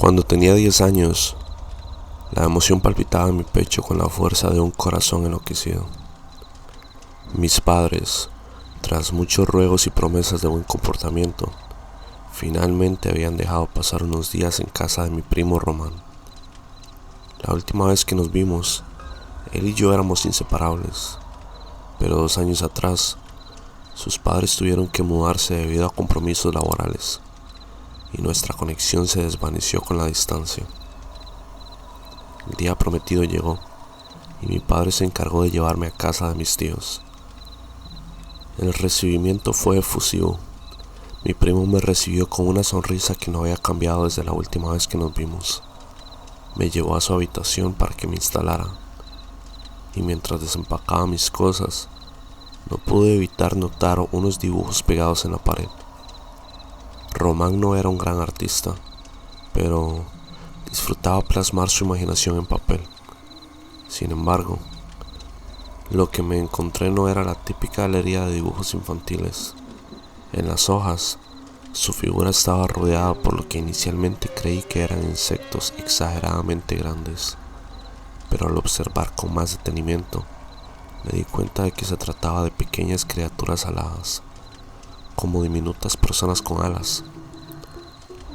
Cuando tenía 10 años, la emoción palpitaba en mi pecho con la fuerza de un corazón enloquecido. Mis padres, tras muchos ruegos y promesas de buen comportamiento, finalmente habían dejado pasar unos días en casa de mi primo Román. La última vez que nos vimos, él y yo éramos inseparables, pero 2 años atrás, sus padres tuvieron que mudarse debido a compromisos laborales, y nuestra conexión se desvaneció con la distancia. El día prometido llegó, y mi padre se encargó de llevarme a casa de mis tíos. El recibimiento fue efusivo. Mi primo me recibió con una sonrisa que no había cambiado desde la última vez que nos vimos. Me llevó a su habitación para que me instalara, y mientras desempacaba mis cosas, no pude evitar notar unos dibujos pegados en la pared. Román no era un gran artista, pero disfrutaba plasmar su imaginación en papel. Sin embargo, lo que me encontré no era la típica galería de dibujos infantiles. En las hojas, su figura estaba rodeada por lo que inicialmente creí que eran insectos exageradamente grandes, pero al observar con más detenimiento, me di cuenta de que se trataba de pequeñas criaturas aladas, como diminutas personas con alas.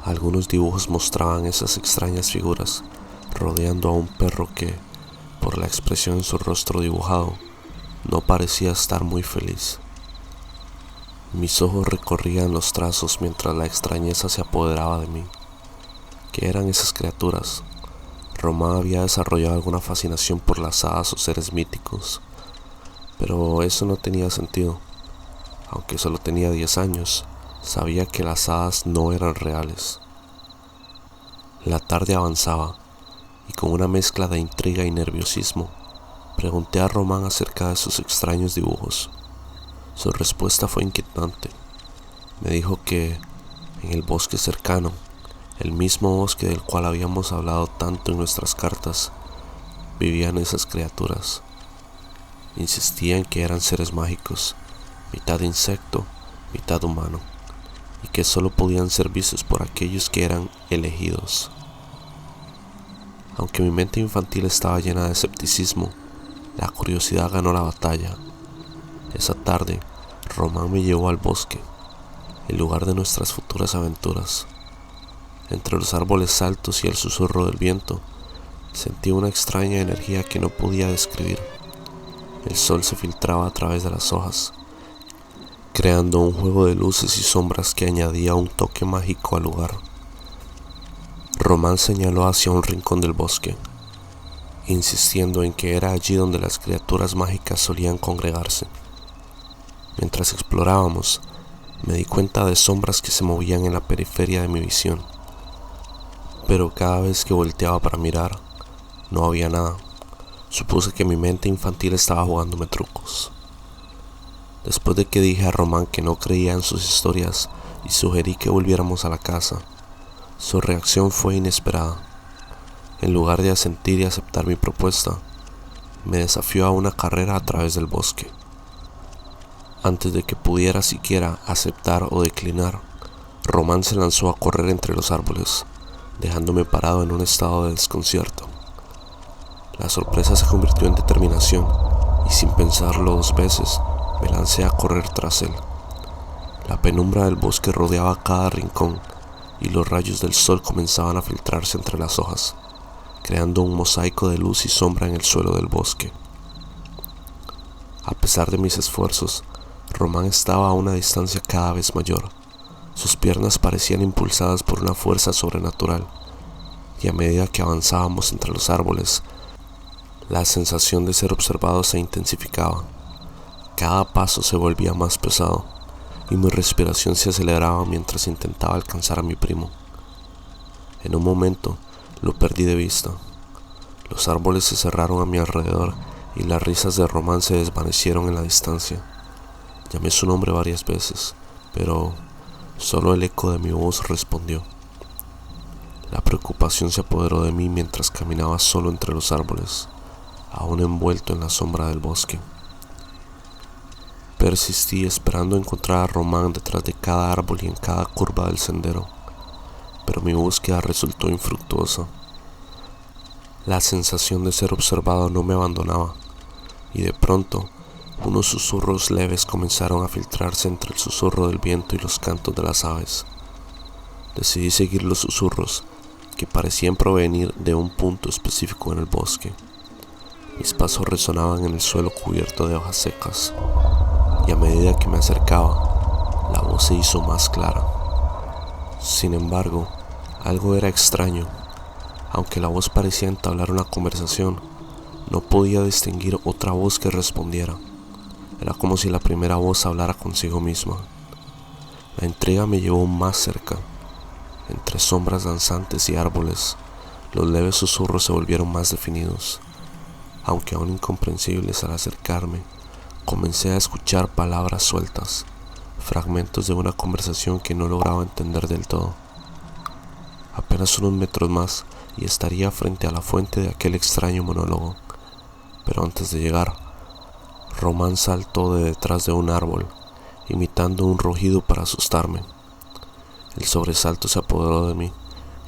Algunos dibujos mostraban esas extrañas figuras rodeando a un perro que, por la expresión en su rostro dibujado, no parecía estar muy feliz. Mis ojos recorrían los trazos mientras la extrañeza se apoderaba de mí. ¿Qué eran esas criaturas? Román había desarrollado alguna fascinación por las hadas o seres míticos, pero eso no tenía sentido. Aunque solo tenía 10 años, sabía que las hadas no eran reales. La tarde avanzaba, y con una mezcla de intriga y nerviosismo, pregunté a Román acerca de sus extraños dibujos. Su respuesta fue inquietante. Me dijo que en el bosque cercano, el mismo bosque del cual habíamos hablado tanto en nuestras cartas, vivían esas criaturas. Insistía en que eran seres mágicos, mitad insecto, mitad humano, y que solo podían ser vistos por aquellos que eran elegidos. Aunque mi mente infantil estaba llena de escepticismo, la curiosidad ganó la batalla. Esa tarde, Román me llevó al bosque, el lugar de nuestras futuras aventuras. Entre los árboles altos y el susurro del viento, sentí una extraña energía que no podía describir. El sol se filtraba a través de las hojas, creando un juego de luces y sombras que añadía un toque mágico al lugar. Román señaló hacia un rincón del bosque, insistiendo en que era allí donde las criaturas mágicas solían congregarse. Mientras explorábamos, me di cuenta de sombras que se movían en la periferia de mi visión, pero cada vez que volteaba para mirar, no había nada. Supuse que mi mente infantil estaba jugándome trucos. Después de que dije a Román que no creía en sus historias y sugerí que volviéramos a la casa, su reacción fue inesperada. En lugar de asentir y aceptar mi propuesta, me desafió a una carrera a través del bosque. Antes de que pudiera siquiera aceptar o declinar, Román se lanzó a correr entre los árboles, dejándome parado en un estado de desconcierto. La sorpresa se convirtió en determinación y sin pensarlo 2 veces, me lancé a correr tras él. La penumbra del bosque rodeaba cada rincón y los rayos del sol comenzaban a filtrarse entre las hojas, creando un mosaico de luz y sombra en el suelo del bosque. A pesar de mis esfuerzos, Román estaba a una distancia cada vez mayor. Sus piernas parecían impulsadas por una fuerza sobrenatural, y a medida que avanzábamos entre los árboles, la sensación de ser observado se intensificaba. Cada paso se volvía más pesado, y mi respiración se aceleraba mientras intentaba alcanzar a mi primo. En un momento, lo perdí de vista. Los árboles se cerraron a mi alrededor y las risas de Román se desvanecieron en la distancia. Llamé su nombre varias veces, pero solo el eco de mi voz respondió. La preocupación se apoderó de mí mientras caminaba solo entre los árboles, aún envuelto en la sombra del bosque. Persistí esperando encontrar a Román detrás de cada árbol y en cada curva del sendero, pero mi búsqueda resultó infructuosa. La sensación de ser observado no me abandonaba, y de pronto unos susurros leves comenzaron a filtrarse entre el susurro del viento y los cantos de las aves. Decidí seguir los susurros, que parecían provenir de un punto específico en el bosque. Mis pasos resonaban en el suelo cubierto de hojas secas, y a medida que me acercaba, la voz se hizo más clara. Sin embargo, algo era extraño. Aunque la voz parecía entablar una conversación, no podía distinguir otra voz que respondiera. Era como si la primera voz hablara consigo misma. La intriga me llevó más cerca. Entre sombras danzantes y árboles, los leves susurros se volvieron más definidos. Aunque aún incomprensibles al acercarme, comencé a escuchar palabras sueltas, fragmentos de una conversación que no lograba entender del todo. Apenas unos metros más y estaría frente a la fuente de aquel extraño monólogo. Pero antes de llegar, Román saltó de detrás de un árbol, imitando un rugido para asustarme. El sobresalto se apoderó de mí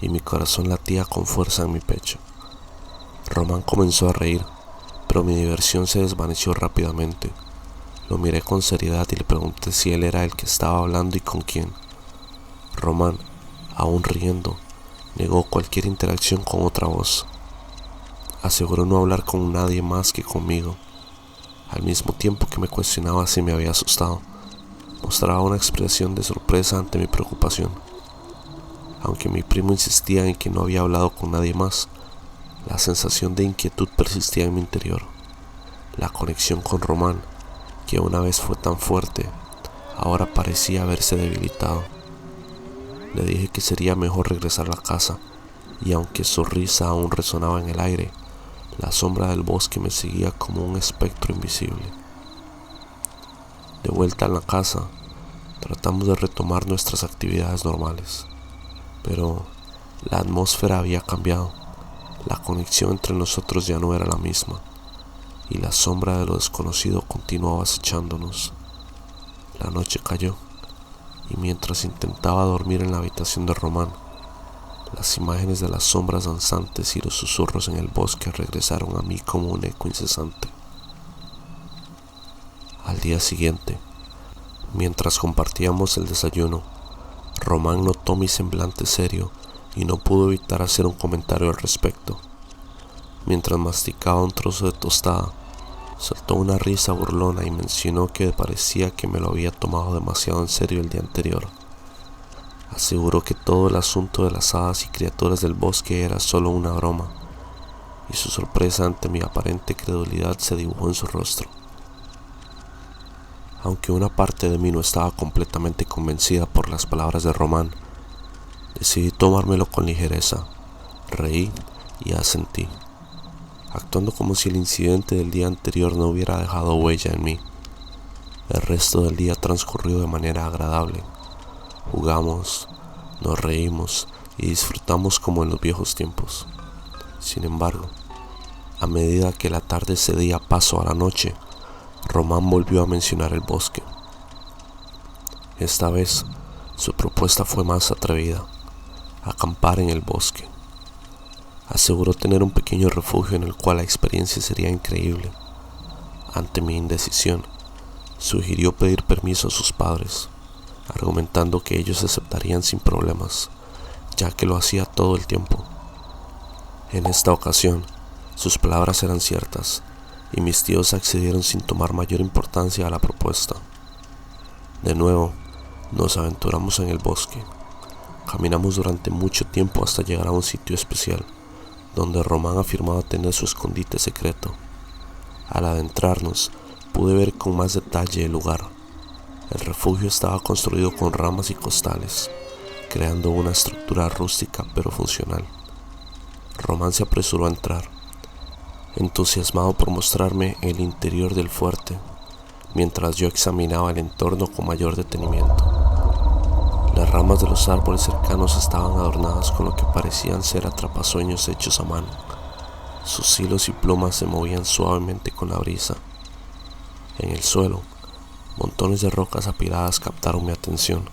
y mi corazón latía con fuerza en mi pecho. Román comenzó a reír, pero mi diversión se desvaneció rápidamente. Lo miré con seriedad y le pregunté si él era el que estaba hablando y con quién. Román, aún riendo, negó cualquier interacción con otra voz. Aseguró no hablar con nadie más que conmigo. Al mismo tiempo que me cuestionaba si me había asustado, mostraba una expresión de sorpresa ante mi preocupación. Aunque mi primo insistía en que no había hablado con nadie más, la sensación de inquietud persistía en mi interior. La conexión con Román, que una vez fue tan fuerte, ahora parecía haberse debilitado. Le dije que sería mejor regresar a la casa, y aunque su risa aún resonaba en el aire, la sombra del bosque me seguía como un espectro invisible. De vuelta en la casa, tratamos de retomar nuestras actividades normales, pero la atmósfera había cambiado. La conexión entre nosotros ya no era la misma, y la sombra de lo desconocido continuaba acechándonos. La noche cayó, y mientras intentaba dormir en la habitación de Román, las imágenes de las sombras danzantes y los susurros en el bosque regresaron a mí como un eco incesante. Al día siguiente, mientras compartíamos el desayuno, Román notó mi semblante serio y no pudo evitar hacer un comentario al respecto. Mientras masticaba un trozo de tostada, soltó una risa burlona y mencionó que parecía que me lo había tomado demasiado en serio el día anterior. Aseguró que todo el asunto de las hadas y criaturas del bosque era solo una broma, y su sorpresa ante mi aparente credulidad se dibujó en su rostro. Aunque una parte de mí no estaba completamente convencida por las palabras de Román, decidí tomármelo con ligereza. Reí y asentí, actuando como si el incidente del día anterior no hubiera dejado huella en mí. El resto del día transcurrió de manera agradable. Jugamos, nos reímos y disfrutamos como en los viejos tiempos. Sin embargo, a medida que la tarde cedía paso a la noche, Román volvió a mencionar el bosque. Esta vez, su propuesta fue más atrevida: acampar en el bosque. Aseguró tener un pequeño refugio en el cual la experiencia sería increíble. Ante mi indecisión, sugirió pedir permiso a sus padres, argumentando que ellos aceptarían sin problemas, ya que lo hacía todo el tiempo. En esta ocasión, sus palabras eran ciertas, y mis tíos accedieron sin tomar mayor importancia a la propuesta. De nuevo, nos aventuramos en el bosque. Caminamos durante mucho tiempo hasta llegar a un sitio especial, donde Román afirmaba tener su escondite secreto. Al adentrarnos, pude ver con más detalle el lugar. El refugio estaba construido con ramas y costales, creando una estructura rústica pero funcional. Román se apresuró a entrar, entusiasmado por mostrarme el interior del fuerte, mientras yo examinaba el entorno con mayor detenimiento. Las ramas de los árboles cercanos estaban adornadas con lo que parecían ser atrapasueños hechos a mano. Sus hilos y plumas se movían suavemente con la brisa. En el suelo, montones de rocas apiladas captaron mi atención,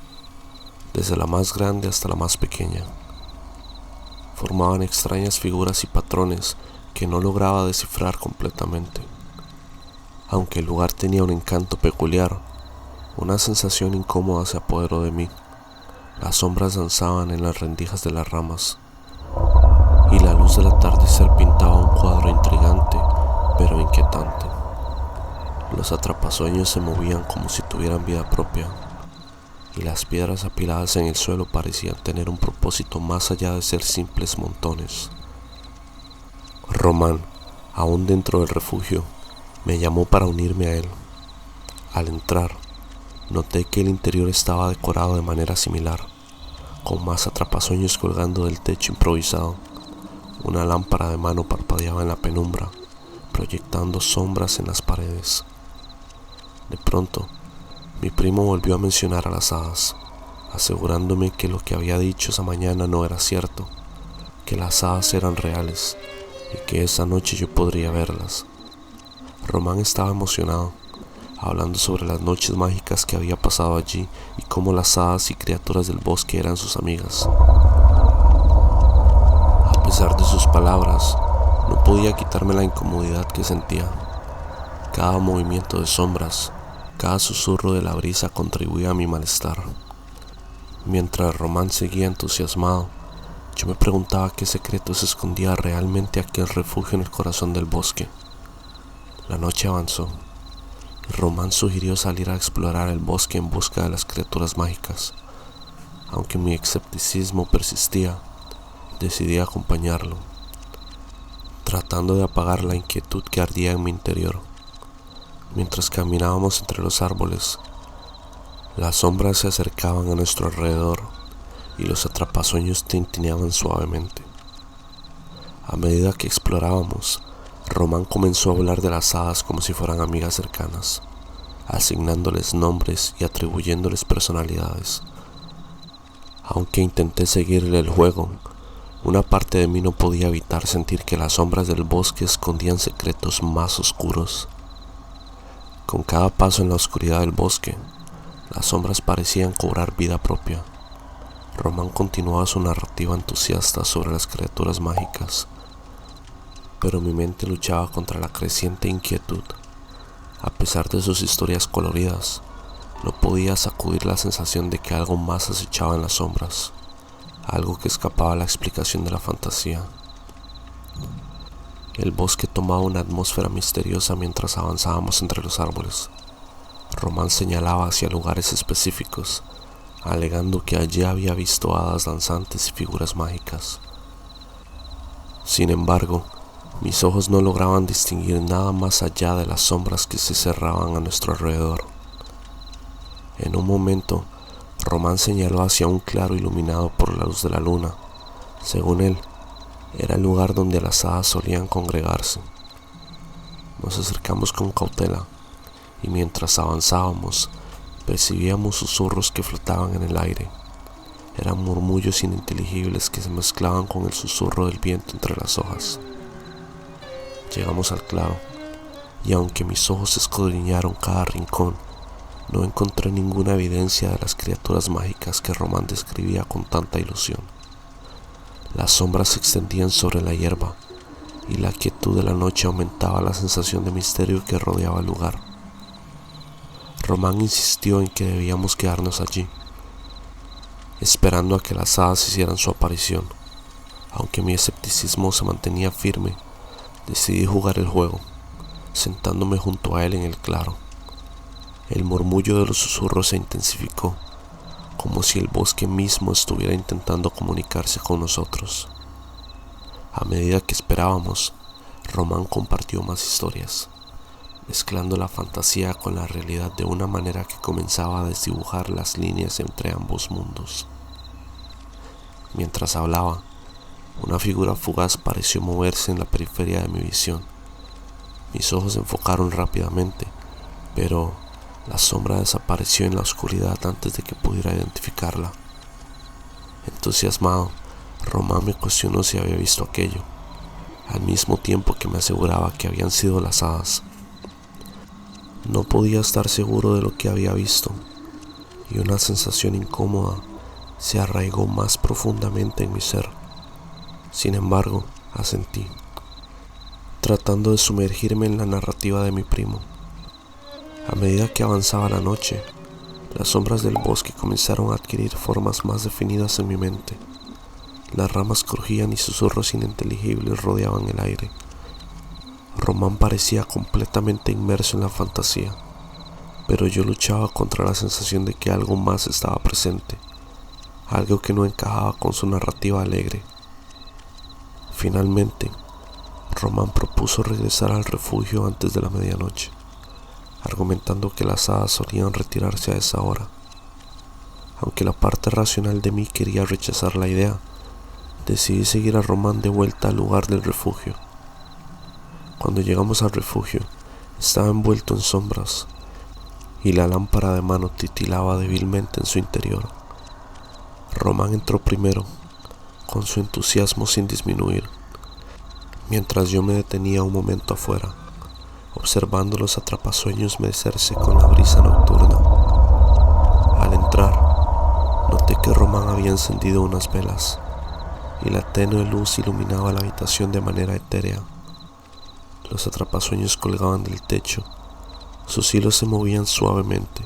desde la más grande hasta la más pequeña. formaban extrañas figuras y patrones que no lograba descifrar completamente. Aunque el lugar tenía un encanto peculiar, una sensación incómoda se apoderó de mí. Las sombras danzaban en las rendijas de las ramas, y la luz del atardecer pintaba un cuadro intrigante, pero inquietante. Los atrapasueños se movían como si tuvieran vida propia, y las piedras apiladas en el suelo parecían tener un propósito más allá de ser simples montones. Román, aún dentro del refugio, me llamó para unirme a él. Al entrar, noté que el interior estaba decorado de manera similar, con más atrapasueños colgando del techo improvisado. Una lámpara de mano parpadeaba en la penumbra, proyectando sombras en las paredes. De pronto, mi primo volvió a mencionar a las hadas, asegurándome que lo que había dicho esa mañana no era cierto, que las hadas eran reales y que esa noche yo podría verlas. Román estaba emocionado, hablando sobre las noches mágicas que había pasado allí y cómo las hadas y criaturas del bosque eran sus amigas. A pesar de sus palabras, no podía quitarme la incomodidad que sentía. Cada movimiento de sombras, cada susurro de la brisa contribuía a mi malestar. Mientras Román seguía entusiasmado, yo me preguntaba qué secreto se escondía realmente aquel refugio en el corazón del bosque. La noche avanzó y Román sugirió salir a explorar el bosque en busca de las criaturas mágicas. Aunque mi escepticismo persistía, decidí acompañarlo, tratando de apagar la inquietud que ardía en mi interior. Mientras caminábamos entre los árboles, las sombras se acercaban a nuestro alrededor y los atrapasueños tintineaban suavemente. A medida que explorábamos, Román comenzó a hablar de las hadas como si fueran amigas cercanas, asignándoles nombres y atribuyéndoles personalidades. Aunque intenté seguirle el juego, una parte de mí no podía evitar sentir que las sombras del bosque escondían secretos más oscuros. Con cada paso en la oscuridad del bosque, las sombras parecían cobrar vida propia. Román continuaba su narrativa entusiasta sobre las criaturas mágicas, pero mi mente luchaba contra la creciente inquietud. A pesar de sus historias coloridas, no podía sacudir la sensación de que algo más acechaba en las sombras, algo que escapaba a la explicación de la fantasía. El bosque tomaba una atmósfera misteriosa mientras avanzábamos entre los árboles. Román señalaba hacia lugares específicos, alegando que allí había visto hadas danzantes y figuras mágicas. Sin embargo, mis ojos no lograban distinguir nada más allá de las sombras que se cerraban a nuestro alrededor. En un momento, Román señaló hacia un claro iluminado por la luz de la luna. Según él, era el lugar donde las hadas solían congregarse. Nos acercamos con cautela y mientras avanzábamos, percibíamos susurros que flotaban en el aire. Eran murmullos ininteligibles que se mezclaban con el susurro del viento entre las hojas. Llegamos al claro, y aunque mis ojos escudriñaron cada rincón, no encontré ninguna evidencia de las criaturas mágicas que Román describía con tanta ilusión. Las sombras se extendían sobre la hierba, y la quietud de la noche aumentaba la sensación de misterio que rodeaba el lugar. Román insistió en que debíamos quedarnos allí, esperando a que las hadas hicieran su aparición. Aunque mi escepticismo se mantenía firme, decidí jugar el juego, sentándome junto a él en el claro. El murmullo de los susurros se intensificó, como si el bosque mismo estuviera intentando comunicarse con nosotros. A medida que esperábamos, Román compartió más historias, mezclando la fantasía con la realidad de una manera que comenzaba a desdibujar las líneas entre ambos mundos. Mientras hablaba, una figura fugaz pareció moverse en la periferia de mi visión. Mis ojos se enfocaron rápidamente, pero la sombra desapareció en la oscuridad antes de que pudiera identificarla. Entusiasmado, Román me cuestionó si había visto aquello, al mismo tiempo que me aseguraba que habían sido las hadas. No podía estar seguro de lo que había visto, y una sensación incómoda se arraigó más profundamente en mi ser. Sin embargo, asentí, tratando de sumergirme en la narrativa de mi primo. A medida que avanzaba la noche, las sombras del bosque comenzaron a adquirir formas más definidas en mi mente. Las ramas crujían y susurros ininteligibles rodeaban el aire. Román parecía completamente inmerso en la fantasía, pero yo luchaba contra la sensación de que algo más estaba presente, algo que no encajaba con su narrativa alegre. Finalmente, Román propuso regresar al refugio antes de la medianoche, argumentando que las hadas solían retirarse a esa hora. Aunque la parte racional de mí quería rechazar la idea, decidí seguir a Román de vuelta al lugar del refugio. Cuando llegamos al refugio, estaba envuelto en sombras y la lámpara de mano titilaba débilmente en su interior. Román entró primero, con su entusiasmo sin disminuir, mientras yo me detenía un momento afuera, observando los atrapasueños mecerse con la brisa nocturna. Al entrar, noté que Román había encendido unas velas, y la tenue luz iluminaba la habitación de manera etérea. Los atrapasueños colgaban del techo, sus hilos se movían suavemente.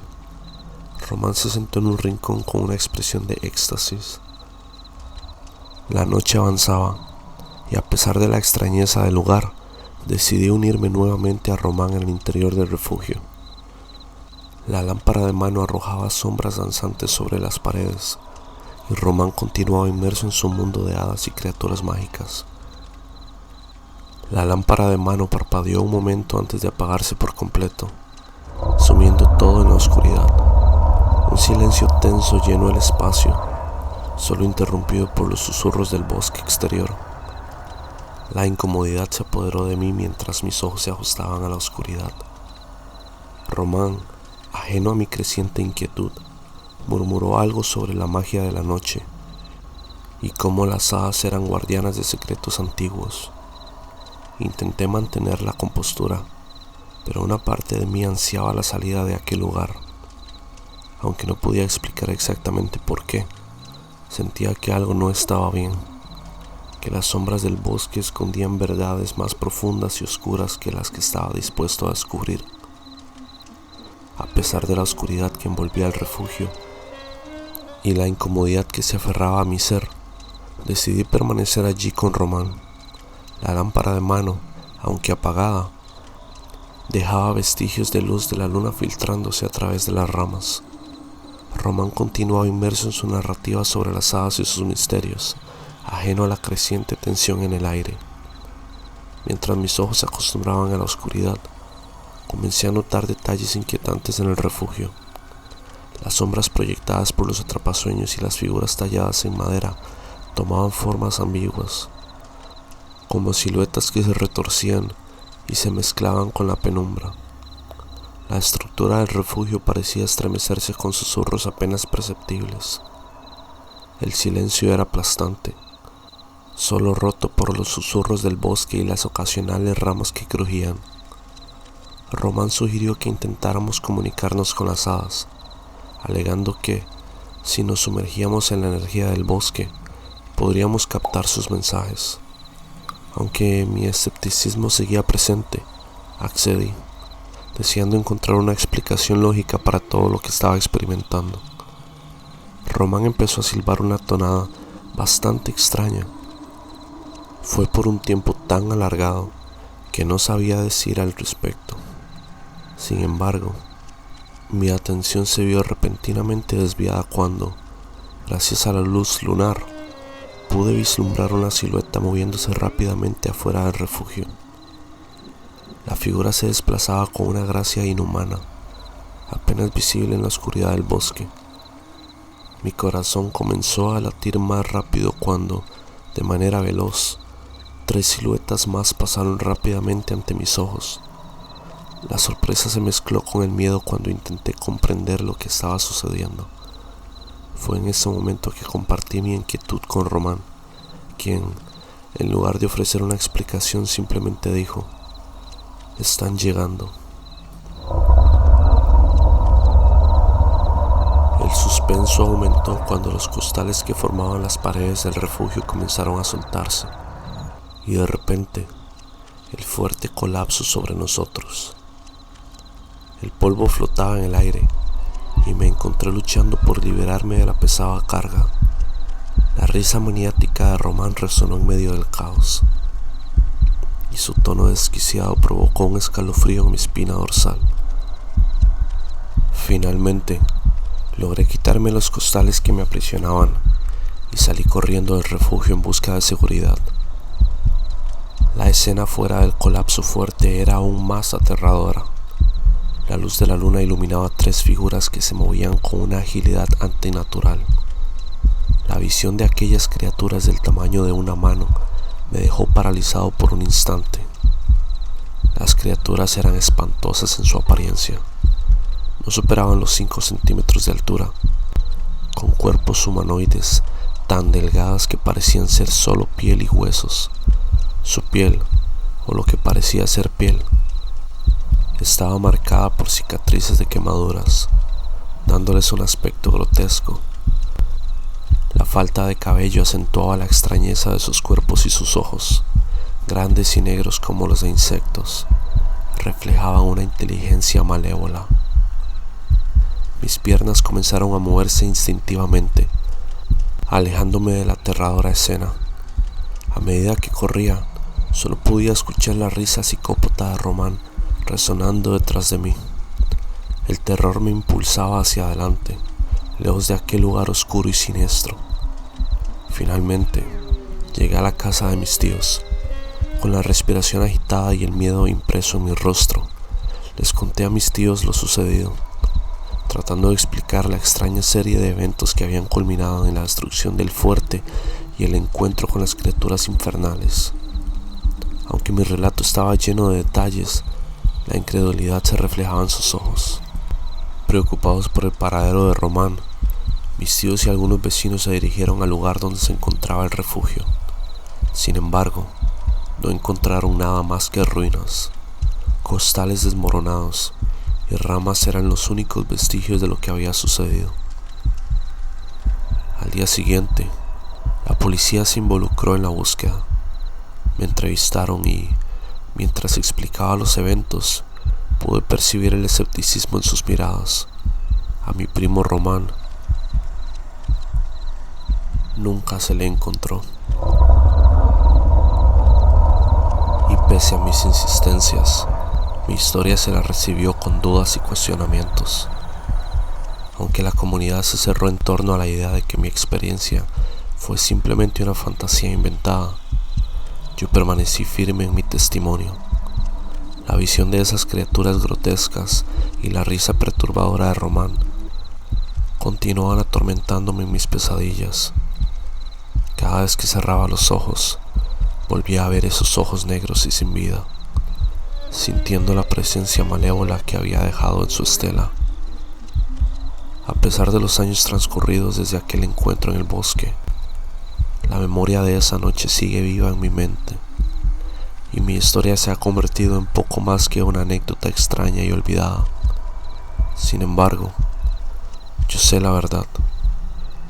Román se sentó en un rincón con una expresión de éxtasis. La noche avanzaba, y a pesar de la extrañeza del lugar, decidí unirme nuevamente a Román en el interior del refugio. La lámpara de mano arrojaba sombras danzantes sobre las paredes, y Román continuaba inmerso en su mundo de hadas y criaturas mágicas. La lámpara de mano parpadeó un momento antes de apagarse por completo, sumiendo todo en la oscuridad. Un silencio tenso llenó el espacio, solo interrumpido por los susurros del bosque exterior. La incomodidad se apoderó de mí mientras mis ojos se ajustaban a la oscuridad. Román, ajeno a mi creciente inquietud, murmuró algo sobre la magia de la noche y cómo las hadas eran guardianas de secretos antiguos. Intenté mantener la compostura, pero una parte de mí ansiaba la salida de aquel lugar. Aunque no podía explicar exactamente por qué, sentía que algo no estaba bien, que las sombras del bosque escondían verdades más profundas y oscuras que las que estaba dispuesto a descubrir. A pesar de la oscuridad que envolvía el refugio y la incomodidad que se aferraba a mi ser, decidí permanecer allí con Román. La lámpara de mano, aunque apagada, dejaba vestigios de luz de la luna filtrándose a través de las ramas. Román continuaba inmerso en su narrativa sobre las hadas y sus misterios, ajeno a la creciente tensión en el aire. Mientras mis ojos se acostumbraban a la oscuridad, comencé a notar detalles inquietantes en el refugio. Las sombras proyectadas por los atrapasueños y las figuras talladas en madera tomaban formas ambiguas, como siluetas que se retorcían y se mezclaban con la penumbra. La estructura del refugio parecía estremecerse con susurros apenas perceptibles. El silencio era aplastante, solo roto por los susurros del bosque y las ocasionales ramas que crujían. Román sugirió que intentáramos comunicarnos con las hadas, alegando que, si nos sumergíamos en la energía del bosque, podríamos captar sus mensajes. Aunque mi escepticismo seguía presente, accedí, deseando encontrar una explicación lógica para todo lo que estaba experimentando. Román empezó a silbar una tonada bastante extraña. Fue por un tiempo tan alargado que no sabía decir al respecto. Sin embargo, mi atención se vio repentinamente desviada cuando, gracias a la luz lunar, pude vislumbrar una silueta moviéndose rápidamente afuera del refugio. La figura se desplazaba con una gracia inhumana, apenas visible en la oscuridad del bosque. Mi corazón comenzó a latir más rápido cuando, de manera veloz, 3 siluetas más pasaron rápidamente ante mis ojos. La sorpresa se mezcló con el miedo cuando intenté comprender lo que estaba sucediendo. Fue en ese momento que compartí mi inquietud con Román, quien, en lugar de ofrecer una explicación, simplemente dijo: «Están llegando». El suspenso aumentó cuando los costales que formaban las paredes del refugio comenzaron a soltarse, y de repente, el fuerte colapso sobre nosotros. El polvo flotaba en el aire y me encontré luchando por liberarme de la pesada carga. La risa maniática de Román resonó en medio del caos, y su tono desquiciado provocó un escalofrío en mi espina dorsal. Finalmente, logré quitarme los costales que me aprisionaban y salí corriendo del refugio en busca de seguridad. La escena fuera del colapso fuerte era aún más aterradora. La luz de la luna iluminaba 3 figuras que se movían con una agilidad antinatural. La visión de aquellas criaturas del tamaño de una mano me dejó paralizado por un instante. Las criaturas eran espantosas en su apariencia. No superaban los 5 centímetros de altura, con cuerpos humanoides tan delgadas que parecían ser solo piel y huesos. Su piel, o lo que parecía ser piel, estaba marcada por cicatrices de quemaduras, dándoles un aspecto grotesco. La falta de cabello acentuaba la extrañeza de sus cuerpos y sus ojos, grandes y negros como los de insectos, reflejaban una inteligencia malévola. Mis piernas comenzaron a moverse instintivamente, alejándome de la aterradora escena. A medida que corría, solo podía escuchar la risa psicópata de Román resonando detrás de mí. El terror me impulsaba hacia adelante, lejos de aquel lugar oscuro y siniestro. Finalmente, llegué a la casa de mis tíos. Con la respiración agitada y el miedo impreso en mi rostro, les conté a mis tíos lo sucedido, tratando de explicar la extraña serie de eventos que habían culminado en la destrucción del fuerte y el encuentro con las criaturas infernales. Aunque mi relato estaba lleno de detalles, la incredulidad se reflejaba en sus ojos. Preocupados por el paradero de Román, mis tíos y algunos vecinos se dirigieron al lugar donde se encontraba el refugio. Sin embargo, no encontraron nada más que ruinas. Costales desmoronados y ramas eran los únicos vestigios de lo que había sucedido. Al día siguiente, la policía se involucró en la búsqueda. Me entrevistaron y, mientras explicaba los eventos, pude percibir el escepticismo en sus miradas. A mi primo Román nunca se le encontró. Y pese a mis insistencias, mi historia se la recibió con dudas y cuestionamientos. Aunque la comunidad se cerró en torno a la idea de que mi experiencia fue simplemente una fantasía inventada, yo permanecí firme en mi testimonio. La visión de esas criaturas grotescas y la risa perturbadora de Román continuaban atormentándome en mis pesadillas. Cada vez que cerraba los ojos, volvía a ver esos ojos negros y sin vida, sintiendo la presencia malévola que había dejado en su estela. A pesar de los años transcurridos desde aquel encuentro en el bosque, la memoria de esa noche sigue viva en mi mente, y mi historia se ha convertido en poco más que una anécdota extraña y olvidada. Sin embargo, yo sé la verdad,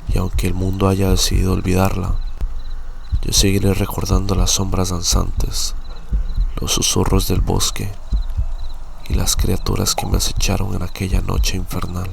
y aunque el mundo haya decidido olvidarla, yo seguiré recordando las sombras danzantes, los susurros del bosque y las criaturas que me acecharon en aquella noche infernal.